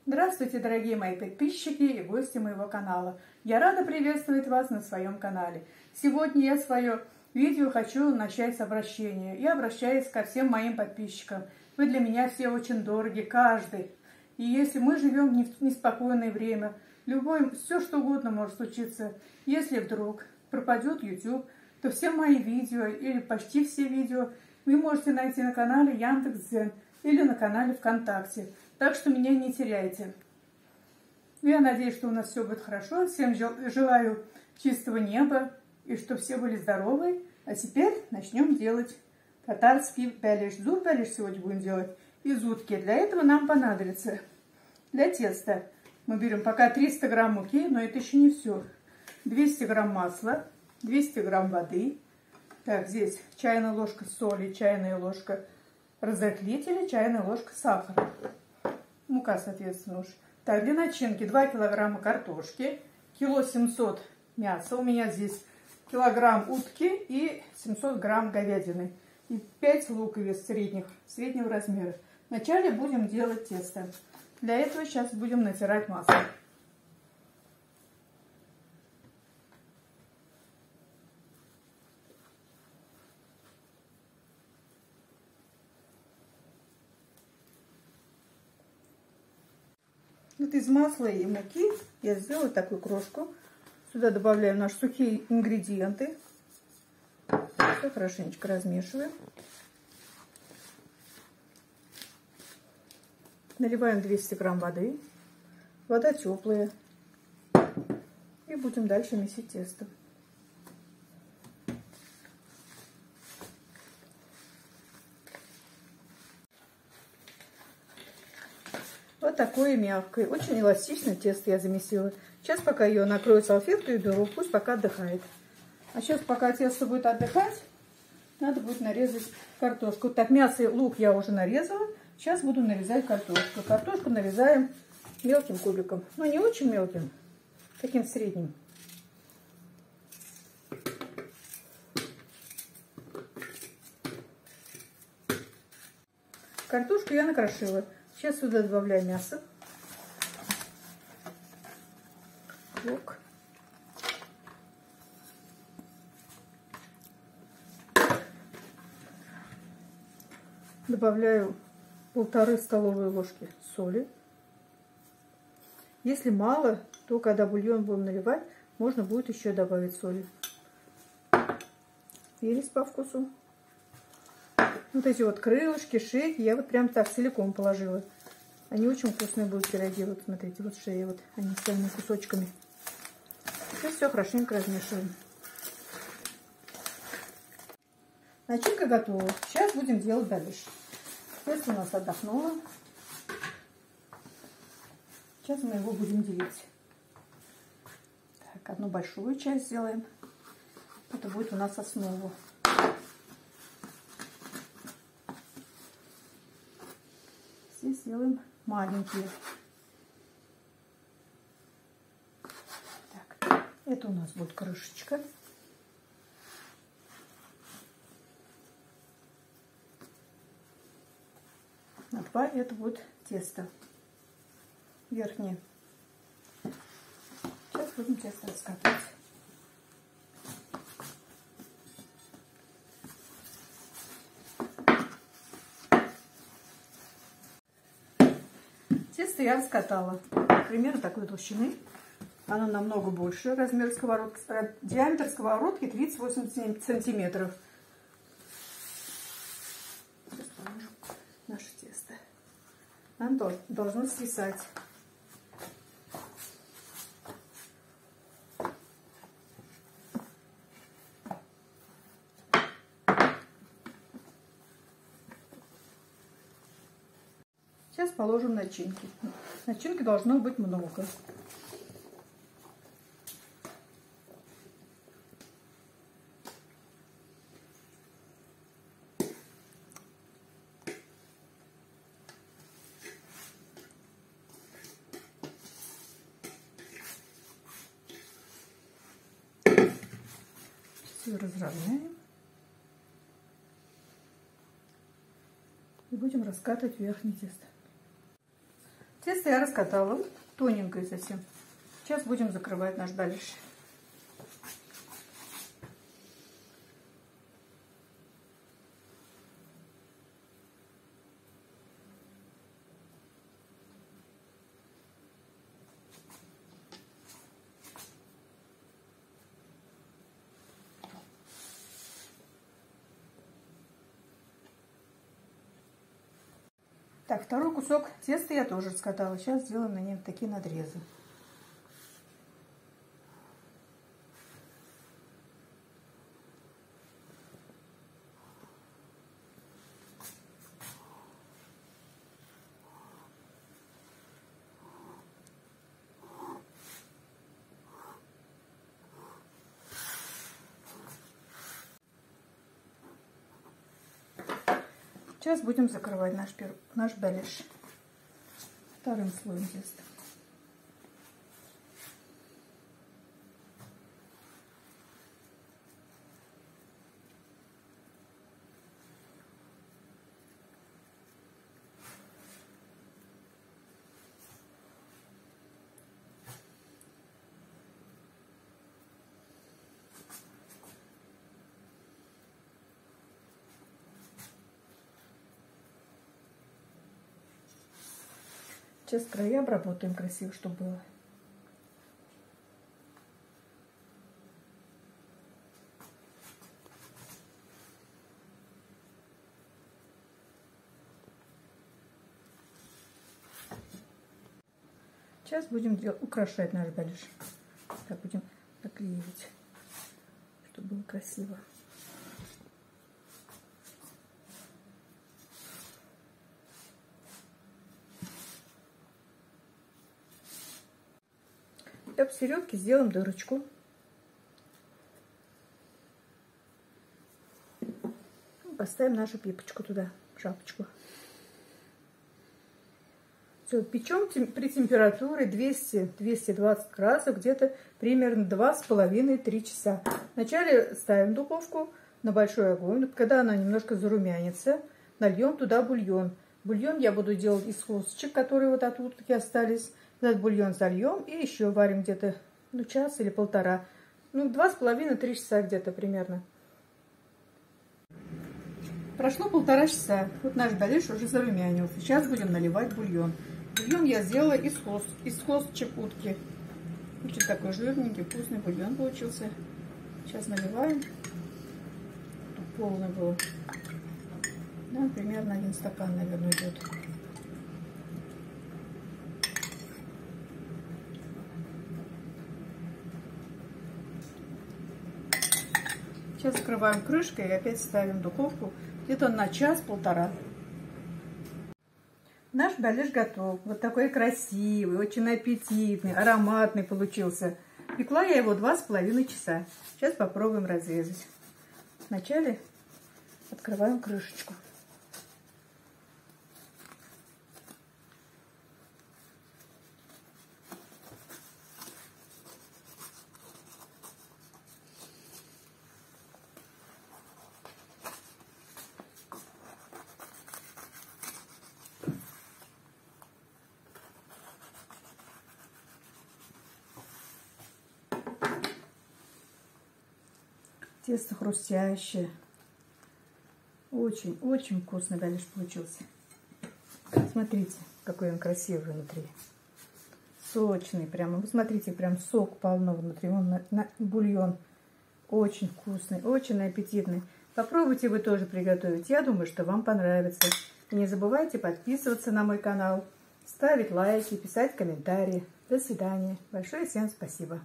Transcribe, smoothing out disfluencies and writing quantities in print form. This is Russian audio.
Здравствуйте, дорогие мои подписчики и гости моего канала. Я рада приветствовать вас на своем канале. Сегодня я свое видео хочу начать с обращения. Я обращаюсь ко всем моим подписчикам. Вы для меня все очень дороги, каждый. И если мы живем в неспокойное время, все что угодно может случиться. Если вдруг пропадет YouTube, то все мои видео или почти все видео вы можете найти на канале Яндекс.Дзен или на канале ВКонтакте. Так что меня не теряйте. Я надеюсь, что у нас все будет хорошо. Всем желаю чистого неба и чтобы все были здоровы. А теперь начнем делать татарский бәлеш. Зур бәлеш сегодня будем делать из утки. Для этого нам понадобится для теста. Мы берем пока 300 грамм муки, но это еще не все. 200 грамм масла, 200 грамм воды. Так, здесь чайная ложка соли, чайная ложка разрыхлителя, чайная ложка сахара. Мука, соответственно, уж. Так, для начинки 2 килограмма картошки, кило 700 мяса. У меня здесь килограмм утки и 700 грамм говядины. И 5 луковиц среднего размера. Вначале будем делать тесто. Для этого сейчас будем натирать масло. Вот из масла и муки я сделала такую крошку. Сюда добавляю наши сухие ингредиенты. Все хорошенечко размешиваем. Наливаем 200 грамм воды. Вода теплая. И будем дальше месить тесто. Вот такое мягкое, очень эластичное тесто я замесила. Сейчас пока ее накрою салфеткой и беру, пусть пока отдыхает. А сейчас пока тесто будет отдыхать, надо будет нарезать картошку. Так, мясо и лук я уже нарезала. Сейчас буду нарезать картошку. Картошку нарезаем мелким кубиком. Но не очень мелким, таким средним. Картошку я накрошила. Сейчас сюда добавляю мясо, лук, добавляю 1,5 столовые ложки соли. Если мало, то когда бульон будем наливать, можно будет еще добавить соли. Перец по вкусу. Вот эти вот крылышки, шейки я вот прям так целиком положила. Они очень вкусные будут пироги. Вот смотрите, вот шея, вот они целыми кусочками. Сейчас все хорошенько размешиваем. Начинка готова. Сейчас будем делать бәлеш. Тесто у нас отдохнуло. Сейчас мы его будем делить. Так, одну большую часть сделаем. Это будет у нас основа. Здесь сделаем маленькие. Так, это у нас будет крышечка. На 2 это будет тесто верхнее. Сейчас будем тесто раскатывать. Тесто я раскатала примерно такой толщины. Оно намного больше. Размер сковородки. Диаметр сковородки 38 сантиметров. Сейчас положим наше тесто. Оно должно свисать. Сейчас положим начинки. Начинки должно быть много. Все разровняем. И будем раскатывать верхнее тесто. Тесто я раскатала, тоненькое совсем. Сейчас будем закрывать наш балиш. Так, второй кусок теста я тоже раскатала. Сейчас сделаем на нем такие надрезы. Сейчас будем закрывать наш балиш вторым слоем теста. Сейчас края обработаем красиво, чтобы было. Сейчас будем украшать наш балиш. Так, будем наклеивать, чтобы было красиво. И посередке сделаем дырочку. Поставим нашу пипочку туда, шапочку. Все, печем при температуре 200-220 градусов где-то примерно 2,5-3 часа. Вначале ставим духовку на большой огонь. Когда она немножко зарумянится, нальем туда бульон. Бульон я буду делать из косточек, которые вот оттуда такие остались. Этот бульон зальем и еще варим где-то час или полтора. 2,5-3 часа где-то примерно. Прошло 1,5 часа. Вот наш балиш уже зарумянился. Сейчас будем наливать бульон. Бульон я сделала из косточек утки. Очень такой жирненький, вкусный бульон получился. Сейчас наливаем. Тут полный был. Да, примерно 1 стакан, наверное, идет. Сейчас закрываем крышкой и опять ставим в духовку где-то на час-полтора. Наш балиш готов. Вот такой красивый, очень аппетитный, ароматный получился. Пекла я его 2,5 часа. Сейчас попробуем разрезать. Вначале открываем крышечку. Тесто хрустящее. Очень вкусный балиш получился. Смотрите, какой он красивый внутри. Сочный прямо. Вы смотрите, прям сок полно внутри. Он бульон. Очень вкусный, очень аппетитный. Попробуйте вы тоже приготовить. Я думаю, что вам понравится. И не забывайте подписываться на мой канал, ставить лайки, писать комментарии. До свидания. Большое всем спасибо.